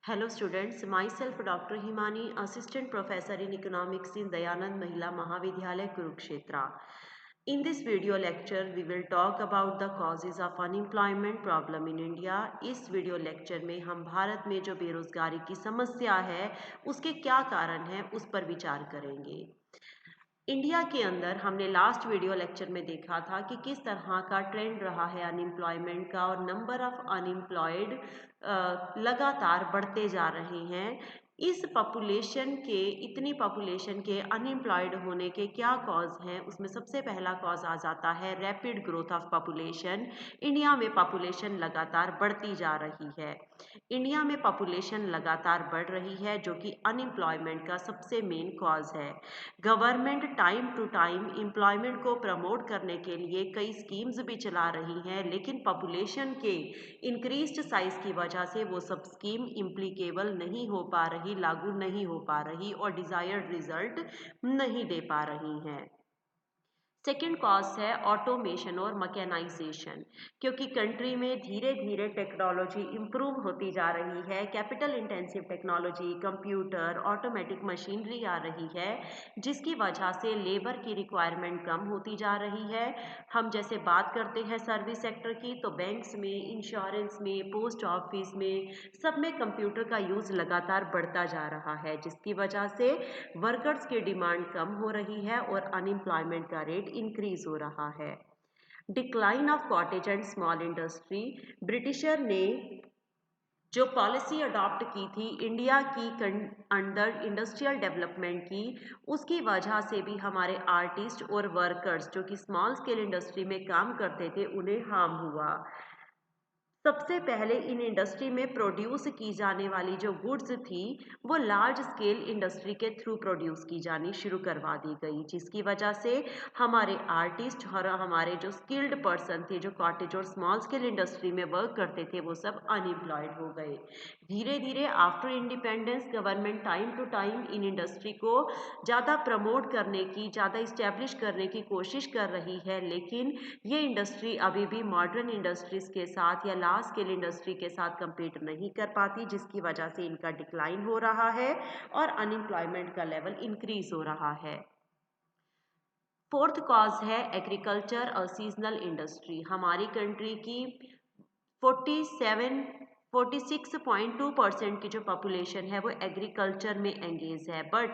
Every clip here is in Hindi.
Hello students, myself Dr. Himani, Assistant Professor in Economics in Dayanand Mahila Mahavidyalaya Kurukshetra. In this video lecture, we will talk about the causes of unemployment problem in India. इस वीडियो लेक्चर में हम भारत में जो बेरोजगारी की समस्या है उसके क्या कारण हैं उस पर विचार करेंगे। इंडिया के अंदर हमने लास्ट वीडियो लेक्चर में देखा था कि किस तरह का ट्रेंड रहा है अनएम्प्लॉयमेंट का और नंबर ऑफ अनएम्प्लॉयड लगातार बढ़ते जा रहे हैं। इस पॉपुलेशन के इतनी पॉपुलेशन के अनएम्प्लॉयड होने के क्या कॉज हैं, उसमें सबसे पहला कॉज आ जाता है rapid growth of population. India में पॉपुलेशन लगातार बढ़ती जा रही है। इंडिया में पॉपुलेशन लगातार बढ़ रही है जो कि अनएम्प्लॉयमेंट का सबसे मेन कॉज है। Government time to time employment को प्रमोट करने के लिए कई स्कीम्स भी चला रही हैं, लेकिन पॉपुलेशन के इंक्रीज्ड साइज की वजह से वो सब स्कीम इम्प्लीकेबल नहीं हो पा रही, लागू नहीं हो पा रही और डिजायर्ड रिजल्ट नहीं दे पा रही हैं। सेकेंड कॉज है ऑटोमेशन और मकैनाइजेशन, क्योंकि कंट्री में धीरे धीरे टेक्नोलॉजी इम्प्रूव होती जा रही है। Capital intensive technology, computer, automatic machinery आ रही है, जिसकी वजह से लेबर की रिक्वायरमेंट कम होती जा रही है। हम जैसे बात करते हैं सर्विस सेक्टर की, तो बैंक्स में, इंश्योरेंस में, पोस्ट ऑफिस में, सब में कंप्यूटर का यूज़ लगातार बढ़ता जा रहा है, जिसकी वजह से वर्कर्स की डिमांड कम हो रही है और अनएम्प्लॉयमेंट का रेट इंक्रीज हो रहा है। Decline of cottage and small industry, britisher ने जो पॉलिसी अडॉप्ट की थी इंडिया की अंडर इंडस्ट्रियल डेवलपमेंट की, उसकी वजह से भी हमारे आर्टिस्ट और वर्कर्स जो कि स्मॉल स्केल इंडस्ट्री में काम करते थे उन्हें हार्म हुआ। सबसे पहले इन इंडस्ट्री में प्रोड्यूस की जाने वाली जो गुड्स थी वो लार्ज स्केल इंडस्ट्री के थ्रू प्रोड्यूस की जानी शुरू करवा दी गई, जिसकी वजह से हमारे आर्टिस्ट और हमारे जो स्किल्ड पर्सन थे जो कॉटेज और स्मॉल स्केल इंडस्ट्री में वर्क करते थे वो सब अनएम्प्लॉयड हो गए। धीरे धीरे after independence government time to time इन इंडस्ट्री को ज़्यादा प्रमोट करने की, ज़्यादा इस्टेब्लिश करने की कोशिश कर रही है, लेकिन ये इंडस्ट्री अभी भी मॉडर्न इंडस्ट्रीज के साथ या लार्ज स्केल इंडस्ट्री के साथ compete नहीं कर पाती, जिसकी वजह से इनका डिक्लाइन हो रहा है और अनएम्प्लॉयमेंट का लेवल इंक्रीज हो रहा है। फोर्थ कॉज है एग्रीकल्चर और सीजनल इंडस्ट्री। हमारी कंट्री की 46.2% की जो पॉपुलेशन है वो एग्रीकल्चर में एंगेज है, बट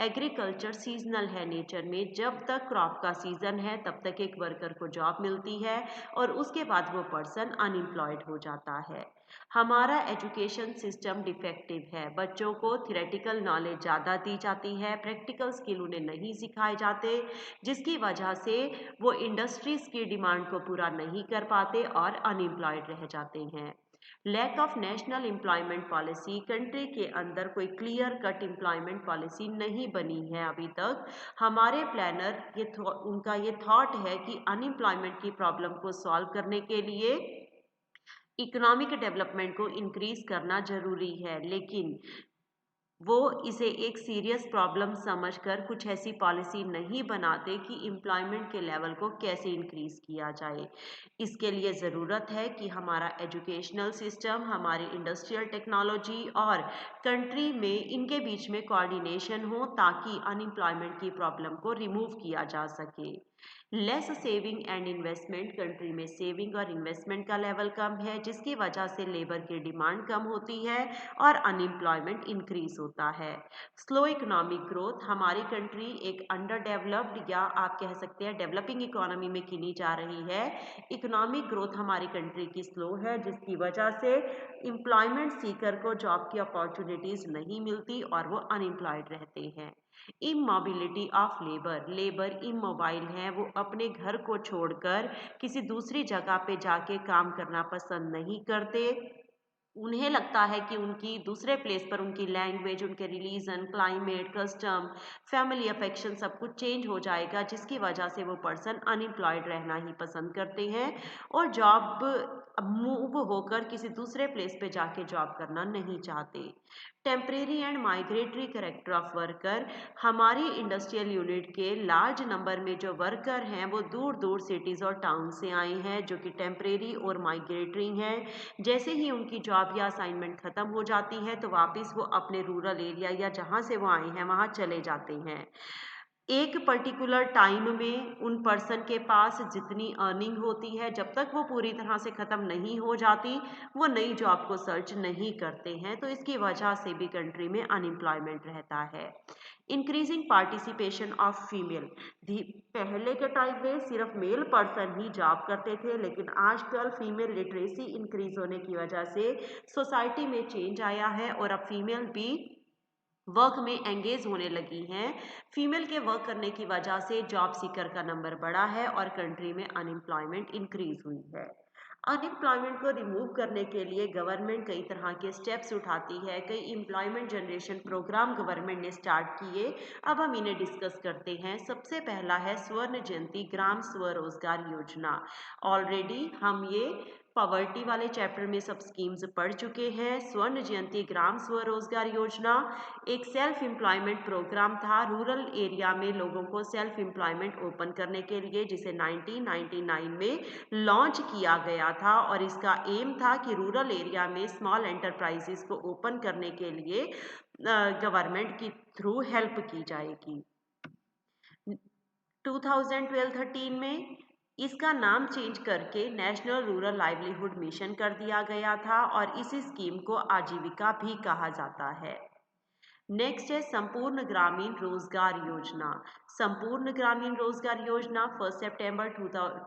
एग्रीकल्चर सीजनल है नेचर में। जब तक क्रॉप का सीजन है तब तक एक वर्कर को जॉब मिलती है और उसके बाद वो पर्सन अनएम्प्लॉयड हो जाता है। हमारा एजुकेशन सिस्टम डिफेक्टिव है, बच्चों को थियोरेटिकल नॉलेज ज़्यादा दी जाती है, प्रैक्टिकल स्किल उन्हें नहीं सिखाए जाते, जिसकी वजह से वो इंडस्ट्रीज की डिमांड को पूरा नहीं कर पाते और अनएम्प्लॉयड रह जाते हैं। Lack of national employment policy, country के अंदर कोई क्लियर कट एम्प्लॉयमेंट पॉलिसी नहीं बनी है अभी तक। हमारे प्लानर उनका ये थॉट है कि अनएम्प्लॉयमेंट की प्रॉब्लम को सॉल्व करने के लिए इकोनॉमिक डेवलपमेंट को इंक्रीज करना जरूरी है, लेकिन वो इसे एक सीरियस प्रॉब्लम समझकर कुछ ऐसी पॉलिसी नहीं बनाते कि एम्प्लॉयमेंट के लेवल को कैसे इंक्रीज किया जाए। इसके लिए ज़रूरत है कि हमारा एजुकेशनल सिस्टम, हमारी इंडस्ट्रियल टेक्नोलॉजी और कंट्री में इनके बीच में कोऑर्डिनेशन हो ताकि अनएम्प्लॉयमेंट की प्रॉब्लम को रिमूव किया जा सके। Less saving and investment, country में सेविंग और इन्वेस्टमेंट का लेवल कम है, जिसकी वजह से लेबर की डिमांड कम होती है और अनएम्प्लॉयमेंट इंक्रीज होता है। स्लो इकोनॉमिक ग्रोथ, हमारी कंट्री एक अंडर डेवलप्ड या आप कह सकते हैं डेवलपिंग इकोनॉमी में गिनी जा रही है। इकोनॉमिक ग्रोथ हमारी कंट्री की स्लो है, जिसकी वजह से एम्प्लॉयमेंट सीकर को जॉब की अपॉर्चुनिटीज नहीं मिलती और वो अनएम्प्लॉयड रहते हैं। Immobility of labour, labour immobile है, वो अपने घर को छोड़कर किसी दूसरी जगह पे जाके काम करना पसंद नहीं करते। उन्हें लगता है कि उनकी दूसरे प्लेस पर उनकी लैंग्वेज, उनके religion, climate, custom, family affection सब कुछ चेंज हो जाएगा, जिसकी वजह से वो पर्सन अनएम्प्लॉयड रहना ही पसंद करते हैं और जॉब मूव होकर किसी दूसरे प्लेस पे जाके जॉब करना नहीं चाहते। Temporary and migratory character of worker, हमारी इंडस्ट्रियल यूनिट के लार्ज नंबर में जो वर्कर हैं वो दूर दूर सिटीज़ और टाउन से आए हैं, जो कि टेम्परेरी और माइग्रेटरी हैं। जैसे ही उनकी जॉब या असाइनमेंट ख़त्म हो जाती है तो वापस वो अपने रूरल एरिया या जहाँ से वो आए हैं वहाँ चले जाते हैं। एक पर्टिकुलर टाइम में उन पर्सन के पास जितनी अर्निंग होती है, जब तक वो पूरी तरह से ख़त्म नहीं हो जाती, वो नई जॉब को सर्च नहीं करते हैं। तो इसकी वजह से भी कंट्री में अनएम्प्लॉयमेंट रहता है। इंक्रीजिंग पार्टिसिपेशन ऑफ फीमेल, पहले के टाइम में सिर्फ मेल पर्सन ही जॉब करते थे, लेकिन आजकल फीमेल लिटरेसी इंक्रीज होने की वजह से सोसाइटी में चेंज आया है और अब फीमेल भी वर्क में एंगेज होने लगी हैं। फीमेल के वर्क करने की वजह से जॉब सीकर का नंबर बढ़ा है और कंट्री में अनएम्प्लॉयमेंट इंक्रीज हुई है। अनएम्प्लॉयमेंट को रिमूव करने के लिए गवर्नमेंट कई तरह के स्टेप्स उठाती है। कई एम्प्लॉयमेंट जनरेशन प्रोग्राम गवर्नमेंट ने स्टार्ट किए। अब हम इन्हें डिस्कस करते हैं। सबसे पहला है स्वर्ण जयंती ग्राम स्वरोजगार योजना। ऑलरेडी हम ये पॉवर्टी वाले चैप्टर में सब स्कीम्स पढ़ चुके हैं। स्वर्ण जयंती ग्राम स्वरोजगार योजना एक सेल्फ एम्प्लॉयमेंट प्रोग्राम था रूरल एरिया में लोगों को सेल्फ एम्प्लॉयमेंट ओपन करने के लिए, जिसे 1999 में लॉन्च किया गया था। और इसका एम था कि रूरल एरिया में स्मॉल एंटरप्राइजेस को ओपन करने के लिए गवर्नमेंट की थ्रू हेल्प की जाएगी। 2012-13 में इसका नाम चेंज करके नेशनल रूरल लाइवलीहुड मिशन कर दिया गया था और इसी स्कीम को आजीविका भी कहा जाता है। नेक्स्ट है संपूर्ण ग्रामीण रोजगार योजना। संपूर्ण ग्रामीण रोजगार योजना 1 सितंबर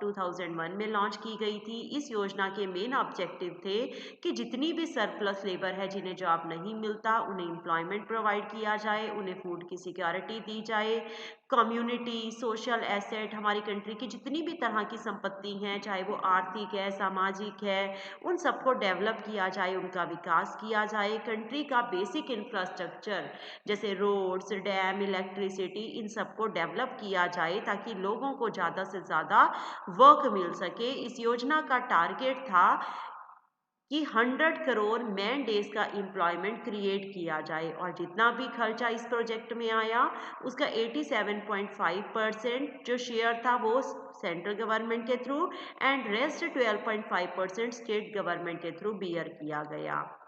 2001 में लॉन्च की गई थी। इस योजना के मेन ऑब्जेक्टिव थे कि जितनी भी सरप्लस लेबर है जिन्हें जॉब नहीं मिलता, उन्हें एम्प्लॉयमेंट प्रोवाइड किया जाए, उन्हें फूड की सिक्योरिटी दी जाए। कम्युनिटी सोशल एसेट, हमारी कंट्री की जितनी भी तरह की संपत्ति हैं, चाहे वो आर्थिक है, सामाजिक है, उन सबको डेवलप किया जाए, उनका विकास किया जाए। कंट्री का बेसिक इंफ्रास्ट्रक्चर जैसे रोड्स, डैम, इलेक्ट्रिसिटी, इन सबको डेवलप किया जाए ताकि लोगों को ज़्यादा से ज़्यादा वर्क मिल सके। इस योजना का टारगेट था कि 100 करोड़ मैन डेज का एम्प्लॉयमेंट क्रिएट किया जाए और जितना भी खर्चा इस प्रोजेक्ट में आया उसका 87.5% जो शेयर था वो सेंट्रल गवर्नमेंट के through and rest 12.5% state government के थ्रू बियर किया गया।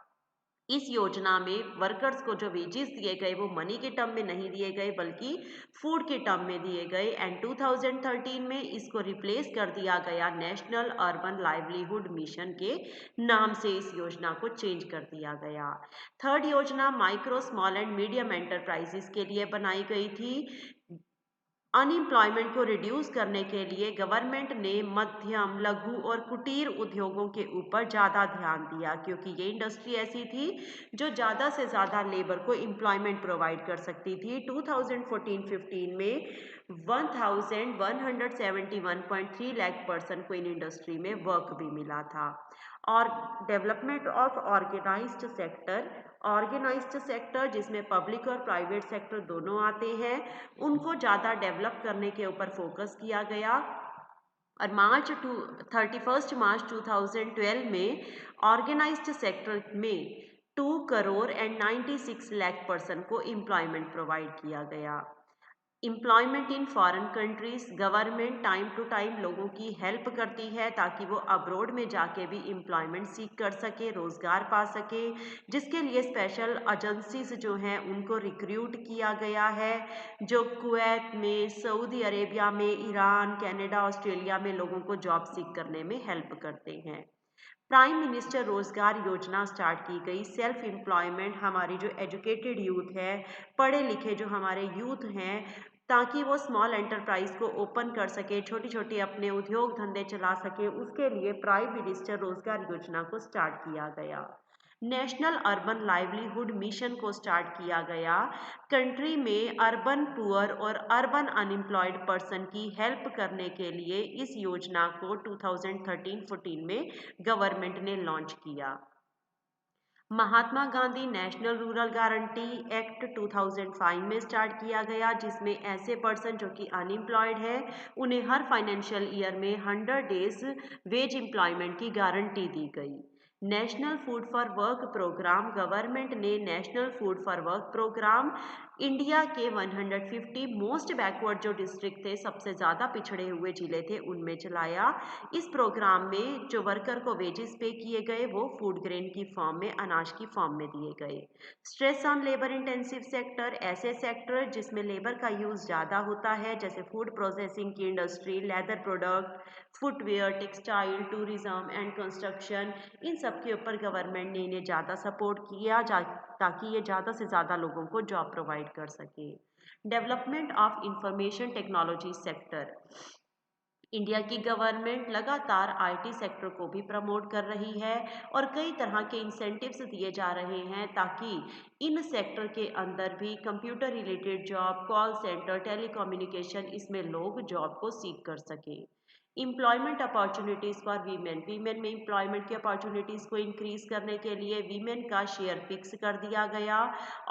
इस योजना में वर्कर्स को जो वेजेस दिए गए वो मनी के टर्म में नहीं दिए गए बल्कि फूड के टर्म में दिए गए एंड 2013 में इसको रिप्लेस कर दिया गया नेशनल अर्बन लाइवलीहुड मिशन के नाम से। इस योजना को चेंज कर दिया गया। थर्ड योजना micro small and medium enterprises के लिए बनाई गई थी। अनएम्प्लॉयमेंट को रिड्यूस करने के लिए गवर्नमेंट ने मध्यम लघु और कुटीर उद्योगों के ऊपर ज़्यादा ध्यान दिया, क्योंकि ये इंडस्ट्री ऐसी थी जो ज़्यादा से ज़्यादा लेबर को एम्प्लॉयमेंट प्रोवाइड कर सकती थी। 2014-15 में 1171.3 लाख पर्सन को इन इंडस्ट्री में वर्क भी मिला था। और डेवलपमेंट ऑफ ऑर्गेनाइज्ड सेक्टर जिसमें पब्लिक और प्राइवेट सेक्टर दोनों आते हैं, उनको ज़्यादा डेवलप करने के ऊपर फोकस किया गया। और 31 मार्च 2012 में ऑर्गेनाइज्ड सेक्टर में 2 करोड़ एंड 96 लाख पर्सन को एम्प्लॉयमेंट प्रोवाइड किया गया। Employment in foreign countries, government time to time लोगों की हेल्प करती है ताकि वो अब्रॉड में जाके भी एम्प्लॉयमेंट सीख कर सके, रोज़गार पा सके, जिसके लिए स्पेशल एजेंसीज जो हैं उनको रिक्रूट किया गया है, जो कुवैत में, सऊदी अरेबिया में, ईरान, कनाडा, ऑस्ट्रेलिया में लोगों को जॉब सीख करने में हेल्प करते हैं। प्राइम मिनिस्टर रोजगार योजना स्टार्ट की गई। सेल्फ एम्प्लॉयमेंट, हमारी जो एजुकेटेड यूथ है, पढ़े लिखे जो हमारे यूथ हैं, ताकि वो स्मॉल एंटरप्राइज को ओपन कर सके, छोटी छोटी अपने उद्योग धंधे चला सके, उसके लिए प्राइम मिनिस्टर रोजगार योजना को स्टार्ट किया गया। नेशनल अर्बन लाइवलीहुड मिशन को स्टार्ट किया गया। कंट्री में अर्बन पुअर और अर्बन अनएम्प्लॉयड पर्सन की हेल्प करने के लिए इस योजना को 2013-14 में गवर्नमेंट ने लॉन्च किया। Mahatma Gandhi national rural guarantee act 2005 में स्टार्ट किया गया, जिसमें ऐसे पर्सन जो कि अनएम्प्लॉयड है उन्हें हर फाइनेंशियल ईयर में 100 डेज वेज एम्प्लॉयमेंट की गारंटी दी गई। National food for work programme, government ने national food for work programme India के 150 मोस्ट बैकवर्ड जो डिस्ट्रिक्ट थे, सबसे ज़्यादा पिछड़े हुए जिले थे, उनमें चलाया। इस प्रोग्राम में जो वर्कर को वेजेस पे किए गए वो फूड ग्रेन की फॉर्म में, अनाज की फॉर्म में दिए गए। Stress on labour intensive sector, ऐसे सेक्टर जिसमें लेबर का यूज़ ज़्यादा होता है, जैसे फूड प्रोसेसिंग की industry, leather product, footwear, textile, tourism and construction, इन सब के ऊपर गवर्नमेंट ने इन्हें ज़्यादा सपोर्ट किया ताकि ये ज़्यादा से ज़्यादा लोगों को जॉब प्रोवाइड कर सके। Development of information technology sector, India की गवर्नमेंट लगातार आईटी सेक्टर को भी प्रमोट कर रही है और कई तरह के इंसेंटिव्स दिए जा रहे हैं ताकि इन सेक्टर के अंदर भी computer related job, call centre, telecommunication, इसमें लोग जॉब को सीख कर सके। Employment opportunities for women, women में एम्प्लॉयमेंट की अपॉर्चुनिटीज़ को इंक्रीज करने के लिए वीमेन का शेयर फिक्स कर दिया गया।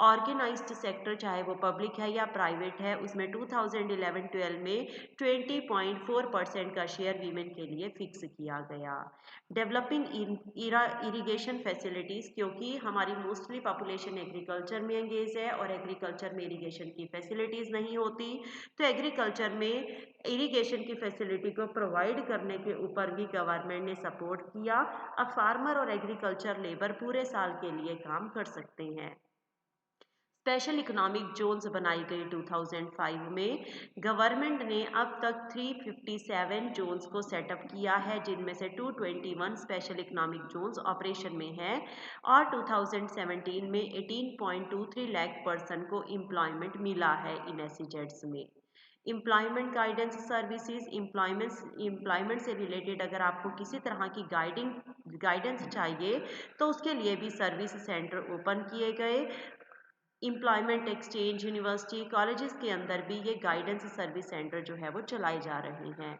ऑर्गेनाइज्ड सेक्टर, चाहे वो पब्लिक है या प्राइवेट है, उसमें 2011-12 में 20.4% का शेयर वीमेन के लिए फिक्स किया गया। डेवलपिंग इरिगेशन फैसिलिटीज़, क्योंकि हमारी मोस्टली पॉपुलेशन एग्रीकल्चर में एंगेज है और एग्रीकल्चर में इरिगेशन की फैसिलिटीज़ नहीं होती, तो एग्रीकल्चर में इरिगेशन की फैसिलिटी को प्रोवाइड करने के ऊपर भी गवर्नमेंट ने सपोर्ट किया। अब फार्मर और एग्रीकल्चर लेबर पूरे साल के लिए काम कर सकते हैं। स्पेशल इकोनॉमिक जोन्स बनाई गई 2005 में। गवर्नमेंट ने अब तक 357 जोन्स को सेटअप किया है, जिनमें से 221 स्पेशल इकोनॉमिक जोन्स ऑपरेशन में है और 2017 में 18.23 लाख पर्सन को एम्प्लॉयमेंट मिला है इन एसईजेड्स में। एम्प्लॉयमेंट गाइडेंस सर्विसेज, एम्प्लॉयमेंट से रिलेटेड अगर आपको किसी तरह की गाइडेंस चाहिए तो उसके लिए भी सर्विस सेंटर ओपन किए गए। एम्प्लॉयमेंट एक्सचेंज, यूनिवर्सिटी, कॉलेजेस के अंदर भी ये गाइडेंस सर्विस सेंटर जो है वो चलाए जा रहे हैं।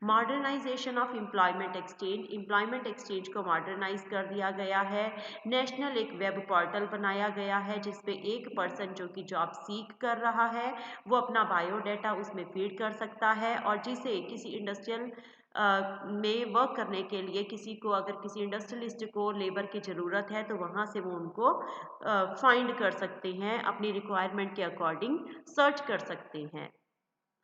मॉडर्नाइजेशन ऑफ एम्प्लॉयमेंट एक्सचेंज को मॉडर्नाइज कर दिया गया है। नेशनल एक वेब पोर्टल बनाया गया है जिसपे एक पर्सन जो कि जॉब सीख कर रहा है वो अपना बायोडाटा उसमें फीड कर सकता है और जिसे किसी इंडस्ट्रियल में वर्क करने के लिए अगर किसी इंडस्ट्रियलिस्ट को लेबर की ज़रूरत है तो वहाँ से वो उनको फाइंड कर सकते हैं, अपनी रिक्वायरमेंट के अकॉर्डिंग सर्च कर सकते हैं।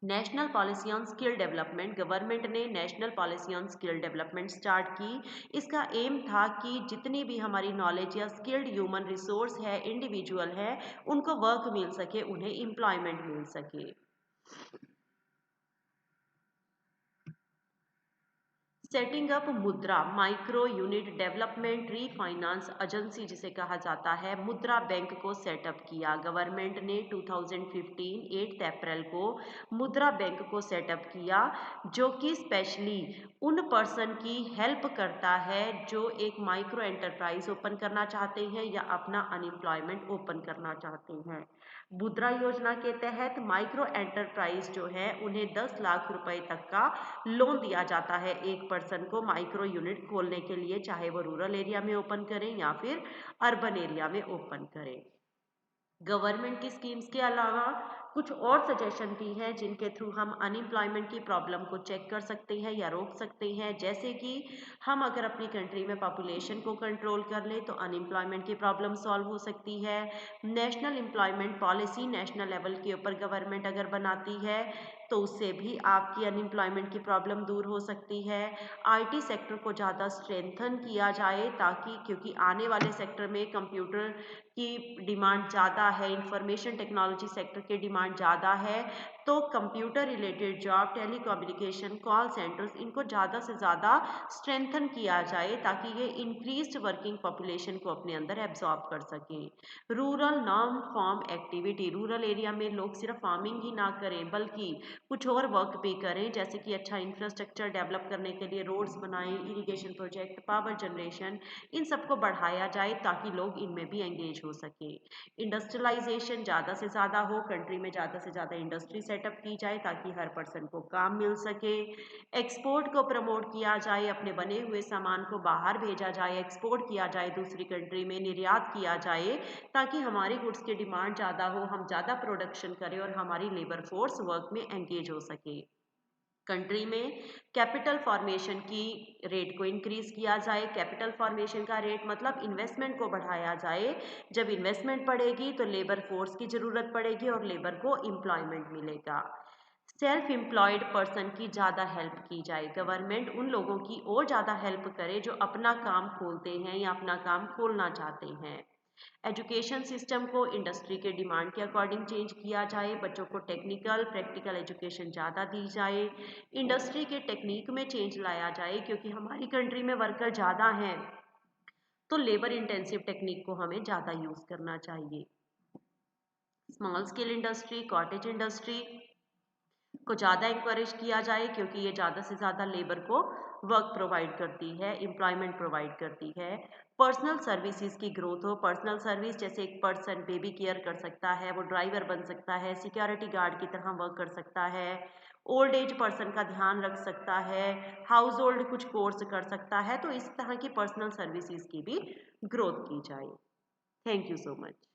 National policy on skill development, government ने national policy on skill development start की। इसका एम था कि जितनी भी हमारी नॉलेज या स्किल्ड ह्यूमन रिसोर्स है, इंडिविजुअल है, उनको वर्क मिल सके, उन्हें एम्प्लॉयमेंट मिल सके। सेटिंग अप मुद्रा micro unit development refinance agency जिसे कहा जाता है, मुद्रा बैंक को सेटअप किया। गवर्नमेंट ने 2015 8 अप्रैल को मुद्रा बैंक को सेटअप किया जो कि स्पेशली उन पर्सन की हेल्प करता है जो एक माइक्रो एंटरप्राइज ओपन करना चाहते हैं या अपना अनएम्प्लॉयमेंट ओपन करना चाहते हैं। मुद्रा योजना के तहत माइक्रो एंटरप्राइज जो है उन्हें 10 लाख रुपए तक का लोन दिया जाता है एक पर्सन को माइक्रो यूनिट खोलने के लिए, चाहे वो रूरल एरिया में ओपन करें या फिर अर्बन एरिया में ओपन करें। गवर्नमेंट की स्कीम्स के अलावा कुछ और सजेशन भी हैं जिनके थ्रू हम अनएम्प्लॉयमेंट की प्रॉब्लम को चेक कर सकते हैं या रोक सकते हैं। जैसे कि हम अगर अपनी कंट्री में पॉपुलेशन को कंट्रोल कर लें तो अनएम्प्लॉयमेंट की प्रॉब्लम सॉल्व हो सकती है। National employment policy national level के ऊपर गवर्नमेंट अगर बनाती है तो उससे भी आपकी अनएम्प्लॉयमेंट की प्रॉब्लम दूर हो सकती है। आईटी सेक्टर को ज़्यादा स्ट्रेंथन किया जाए ताकि, क्योंकि आने वाले सेक्टर में कंप्यूटर की डिमांड ज़्यादा है, इंफॉर्मेशन टेक्नोलॉजी सेक्टर की डिमांड ज़्यादा है, तो computer related job, telecommunication, call centres, इनको ज़्यादा से ज़्यादा स्ट्रेंथन किया जाए ताकि ये इंक्रीज्ड वर्किंग पॉपुलेशन को अपने अंदर एब्जॉर्ब कर सकें। Rural non farm activity, rural area में लोग सिर्फ फार्मिंग ही ना करें बल्कि कुछ और वर्क भी करें, जैसे कि अच्छा इंफ्रास्ट्रक्चर डेवलप करने के लिए रोड्स बनाएं, इरिगेशन प्रोजेक्ट, पावर जनरेशन, इन सबको बढ़ाया जाए ताकि लोग इनमें भी एंगेज हो सके। इंडस्ट्रियलाइजेशन ज़्यादा से ज़्यादा हो, कंट्री में में ज़्यादा से ज़्यादा इंडस्ट्री सेटअप की जाए ताकि हर पर्सन को काम मिल सके। एक्सपोर्ट को प्रमोट किया जाए, अपने बने हुए सामान को बाहर भेजा जाए, एक्सपोर्ट किया जाए, दूसरी कंट्री में निर्यात किया जाए ताकि हमारी गुड्स की डिमांड ज़्यादा हो, हम ज़्यादा प्रोडक्शन करें और हमारी लेबर फोर्स वर्क में एंगेज हो सके। कंट्री में कैपिटल फॉर्मेशन की रेट को इंक्रीज किया जाए। कैपिटल फॉर्मेशन का रेट मतलब इन्वेस्टमेंट को बढ़ाया जाए। जब इन्वेस्टमेंट बढ़ेगी तो लेबर फोर्स की ज़रूरत पड़ेगी और लेबर को एम्प्लॉयमेंट मिलेगा। सेल्फ एम्प्लॉयड पर्सन की ज़्यादा हेल्प की जाए। गवर्नमेंट उन लोगों की और ज़्यादा हेल्प करे जो अपना काम खोलते हैं या अपना काम खोलना चाहते हैं। एजुकेशन सिस्टम को इंडस्ट्री के डिमांड के अकॉर्डिंग चेंज किया जाए। बच्चों को टेक्निकल प्रैक्टिकल एजुकेशन ज़्यादा दी जाए। इंडस्ट्री के टेक्निक में चेंज लाया जाए क्योंकि हमारी कंट्री में वर्कर ज़्यादा हैं तो लेबर इंटेंसिव टेक्निक को हमें ज़्यादा यूज़ करना चाहिए। Small scale industry, cottage industry को ज़्यादा इंकरेज किया जाए क्योंकि ये ज़्यादा से ज़्यादा लेबर को वर्क प्रोवाइड करती है, एम्प्लॉयमेंट प्रोवाइड करती है। पर्सनल सर्विसेज की ग्रोथ हो। पर्सनल सर्विस जैसे एक पर्सन बेबी केयर कर सकता है, वो ड्राइवर बन सकता है, सिक्योरिटी गार्ड की तरह वर्क कर सकता है, ओल्ड एज पर्सन का ध्यान रख सकता है, हाउस होल्ड कुछ कोर्स कर सकता है। तो इस तरह की पर्सनल सर्विसेज की भी ग्रोथ की जाए। Thank you so much.